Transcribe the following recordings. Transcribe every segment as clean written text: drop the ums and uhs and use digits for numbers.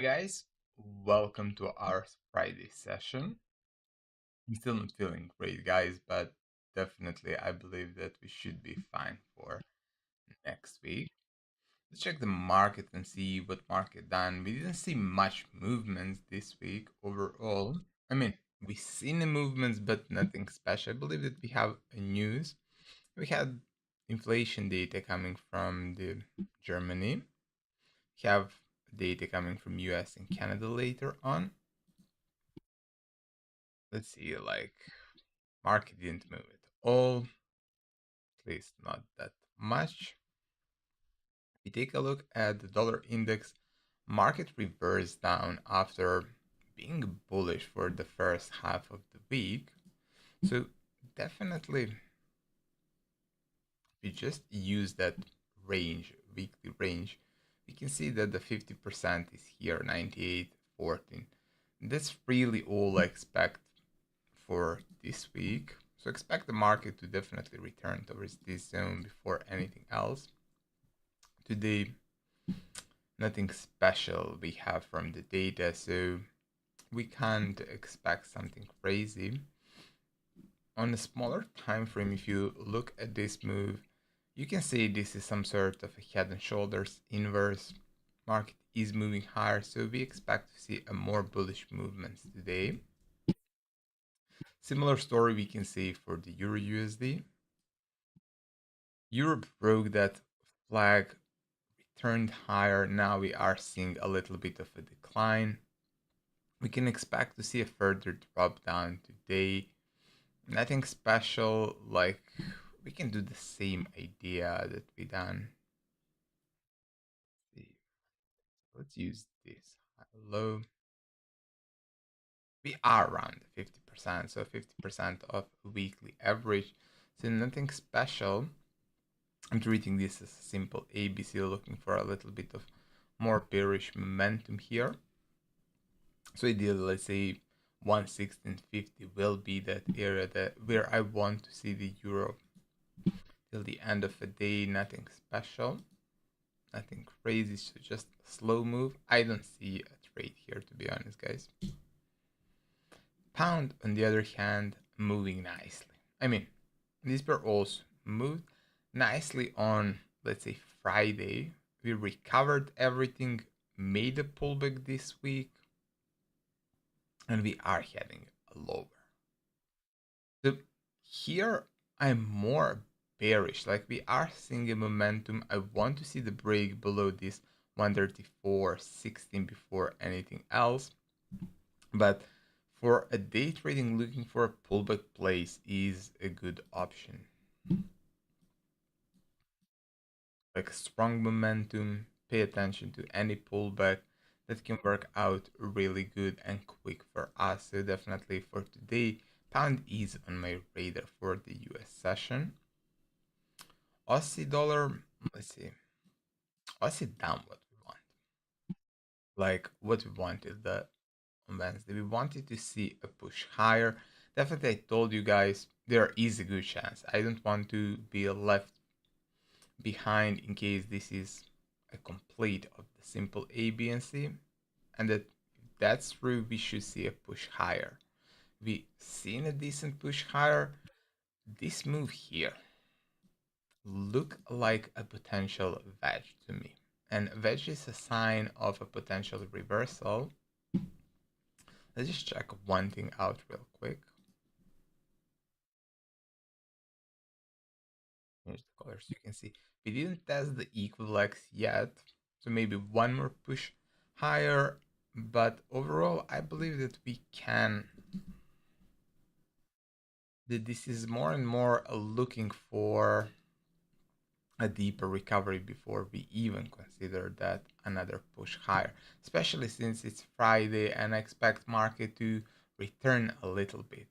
Guys, welcome to our Friday session. I'm still not feeling great, guys, but definitely I believe that we should be fine for next week. Let's check the market and see what market done. We didn't see much movements this week overall. I mean, we seen the movements, but nothing special. I believe that we have a news. We had inflation data coming from the Germany. We have data coming from US and Canada later on. Let's see, like market didn't move at all, at least not that much. If we take a look at the dollar index, market reversed down after being bullish for the first half of the week. So definitely, if we just use that range, weekly range, we can see that the 50% is here, 98.14. That's really all I expect for this week. So expect the market to definitely return towards this zone before anything else. Today, nothing special we have from the data, so we can't expect something crazy. On a smaller time frame, if you look at this move, you can see this is some sort of a head and shoulders inverse. Market is moving higher, so we expect to see a more bullish movements today. Similar story we can see for the Euro USD. Europe broke that flag, returned higher. Now we are seeing a little bit of a decline. We can expect to see a further drop down today. Nothing special, like we can do the same idea that we done. Let's use this low. We are around 50%, so 50% of weekly average. So nothing special. I'm treating this as a simple ABC, looking for a little bit of more bearish momentum here. So ideally, let's say 116.50 will be that area that where I want to see the euro till the end of the day. Nothing special, nothing crazy, so just a slow move. I don't see a trade here, to be honest, guys. Pound, on the other hand, moving nicely. I mean, these were also moved nicely on, let's say, Friday. We recovered everything, made a pullback this week, and we are heading lower. So here I'm more bearish. Like we are seeing a momentum. I want to see the break below this 134.16 before anything else. But for a day trading, looking for a pullback place is a good option. Like strong momentum, pay attention to any pullback that can work out really good and quick for us. So definitely for today, pound is on my radar for the US session. Aussie dollar, let's see. Aussie down what we want. Like what we wanted the on Wednesday. We wanted to see a push higher. Definitely I told you guys there is a good chance. I don't want to be left behind in case this is a complete of the simple A, B, and C. And that if that's true, we should see a push higher. We seen a decent push higher. This move here look like a potential wedge to me. And wedge is a sign of a potential reversal. Let's just check one thing out real quick. Here's the colors you can see. We didn't test the equal yet, so maybe one more push higher, but overall I believe that we can, that this is more and more looking for a deeper recovery before we even consider that another push higher, especially since it's Friday and I expect market to return a little bit.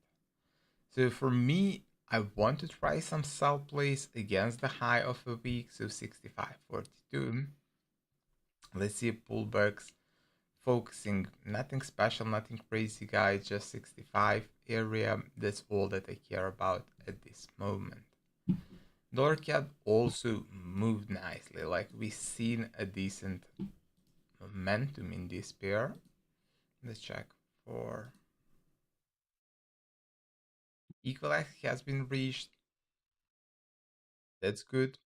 So for me, I want to try some sell plays against the high of the week, so 65.42. Let's see pullbacks, focusing nothing special, nothing crazy, guys, just 65 area. That's all that I care about at this moment. Dollar CAD also moved nicely, like we seen a decent momentum in this pair. Let's check for equalize has been reached. That's good.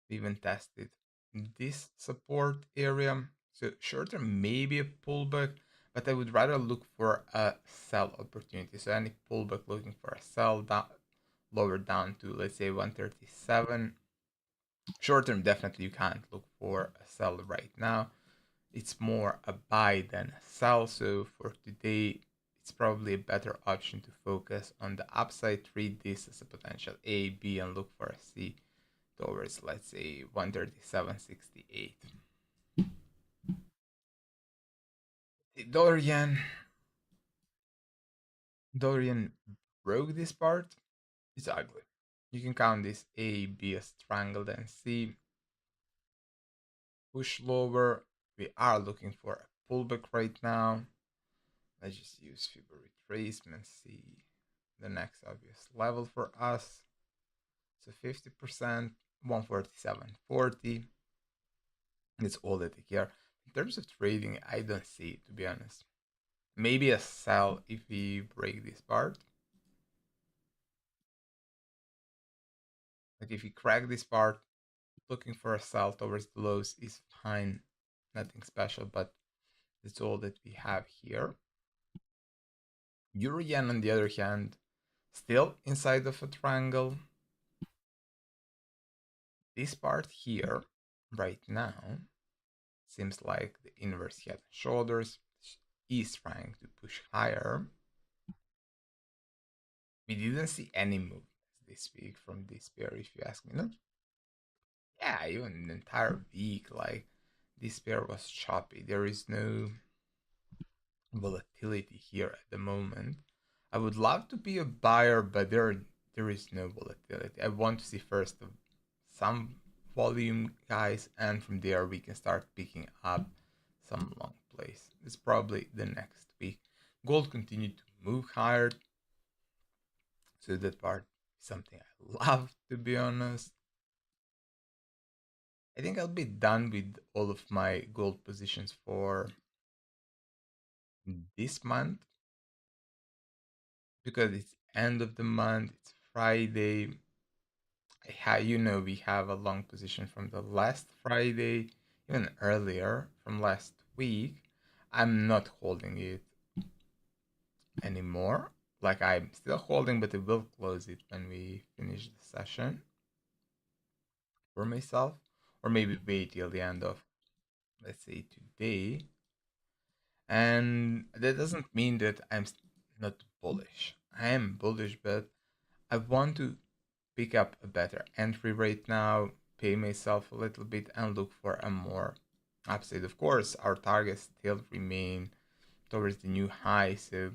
We even tested this support area. So short term maybe a pullback, but I would rather look for a sell opportunity. So any pullback looking for a sell down lower down to let's say 137. Short term definitely you can't look for a sell right now. It's more a buy than a sell. So for today, it's probably a better option to focus on the upside, treat this as a potential A, B, and look for a C towards, let's say, 137.68. Dollar yen, dollar yen broke this part. It's ugly. You can count this A, B as triangle, and C. Push lower. We are looking for a pullback right now. Let's just use Fibonacci retracement, see the next obvious level for us. So 50%, 147.40. That's all that I care. In terms of trading, I don't see it, to be honest. Maybe a sell if we break this part. Like if we crack this part, looking for a sell towards the lows is fine. Nothing special, but that's all that we have here. Euro yen, on the other hand, still inside of a triangle. This part here, right now, seems like the inverse head and shoulders is trying to push higher. We didn't see any movements this week from this pair, if you ask me. Not, yeah, even the entire week, like this pair was choppy. There is no volatility here at the moment. I would love to be a buyer, but there is no volatility. I want to see first some volume, guys, and from there we can start picking up some long plays. It's probably the next week. Gold continued to move higher, so that part is something I love, to be honest. I think I'll be done with all of my gold positions for this month because it's end of the month, it's Friday. We have a long position from the last Friday, even earlier from last week. I'm not holding it anymore. Like I'm still holding, but I will close it when we finish the session for myself, or maybe wait till the end of, let's say, today. And that doesn't mean that I'm not bullish. I am bullish, but I want to pick up a better entry right now, pay myself a little bit, and look for a more upside. Of course, our targets still remain towards the new high, so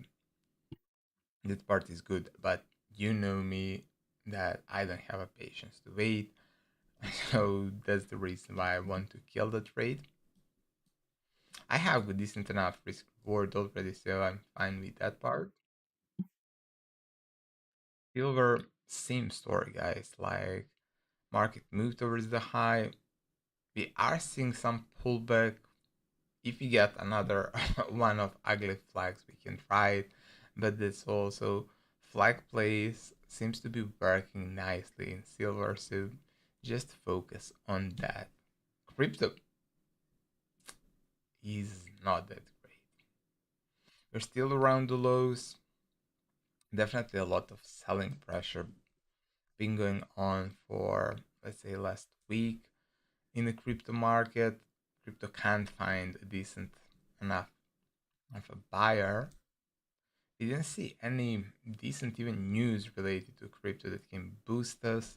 that part is good. But you know me that I don't have a patience to wait, so that's the reason why I want to kill the trade. I have a decent enough risk reward already, so I'm fine with that part. Silver, same story, guys. Like market moved towards the high. We are seeing some pullback. If we get another one of ugly flags, we can try it. But it's also flag plays seems to be working nicely in silver, so just focus on that. Crypto is not that great. We're still around the lows. Definitely a lot of selling pressure been going on for, let's say, last week in the crypto market. Crypto can't find a decent enough of a buyer. We didn't see any decent even news related to crypto that can boost us.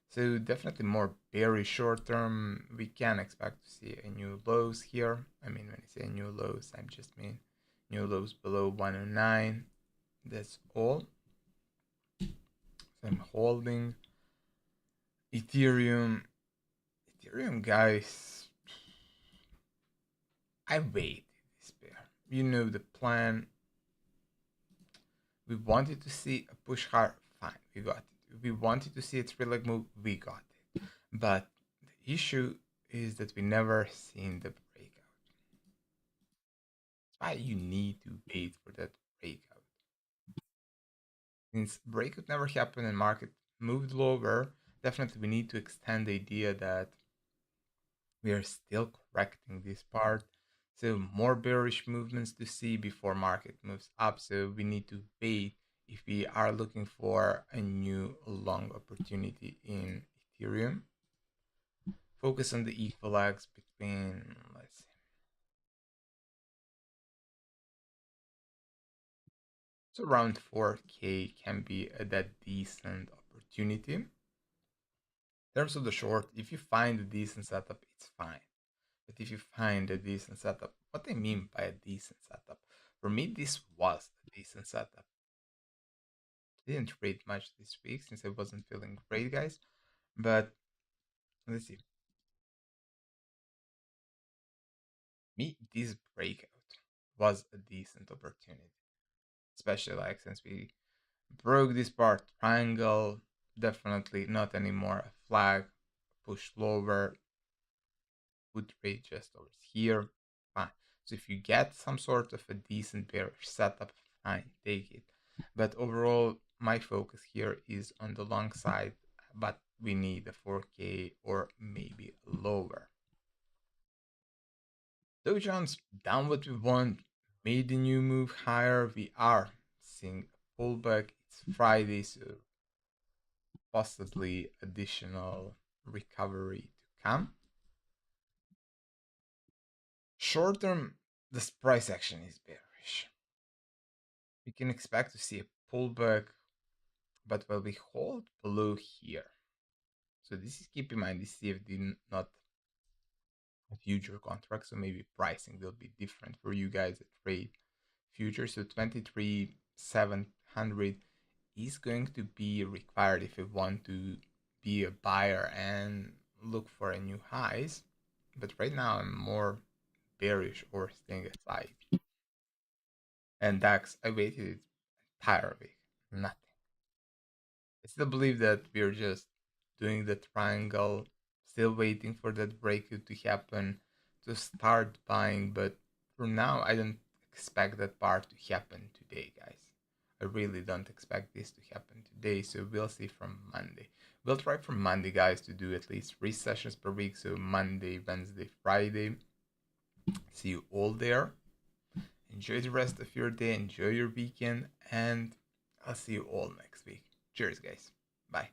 So definitely more bearish short term. We can expect to see a new lows here. I mean, when I say new lows, I just mean new lows below 109. That's all. So I'm holding Ethereum. Ethereum, guys, I waited this pair. You know the plan. We wanted to see a push hard. Fine, we got it. We wanted to see a three-leg move. We got it. But the issue is that we never seen the break. Why you need to wait for that breakout. Since breakout never happened and market moved lower, definitely we need to extend the idea that we are still correcting this part. So more bearish movements to see before market moves up. So we need to wait if we are looking for a new long opportunity in Ethereum. Focus on the equal X between, let's see. So around 4K can be that decent opportunity. In terms of the short, if you find a decent setup, it's fine. But if you find a decent setup, what I mean by a decent setup, for me, this was a decent setup. I didn't trade much this week since I wasn't feeling great, guys. But let's see. Me, this breakout was a decent opportunity, especially like since we broke this part triangle. Definitely not anymore a flag, push lower, would trade just over here. Fine. So if you get some sort of a decent bearish setup, fine, take it. But overall, my focus here is on the long side, but we need a 4K or maybe lower. Dow Jones down what we want, made a new move higher. We are seeing a pullback. It's Friday, so possibly additional recovery to come. Short term, this price action is bearish. We can expect to see a pullback, but will we hold below here? So this is, keep in mind, this CFD not a future contract, so maybe pricing will be different for you guys that trade futures. So 23,700 is going to be required if you want to be a buyer and look for a new highs. But right now I'm more bearish or staying aside. And DAX, I waited entire week, nothing. I still believe that we're just doing the triangle, still waiting for that breakout to happen to start buying. But for now, I don't expect that part to happen today, guys. I really don't expect this to happen today. So we'll see from Monday. We'll try from Monday, guys, to do at least 3 sessions per week. So Monday, Wednesday, Friday. See you all there. Enjoy the rest of your day. Enjoy your weekend. And I'll see you all next week. Cheers, guys. Bye.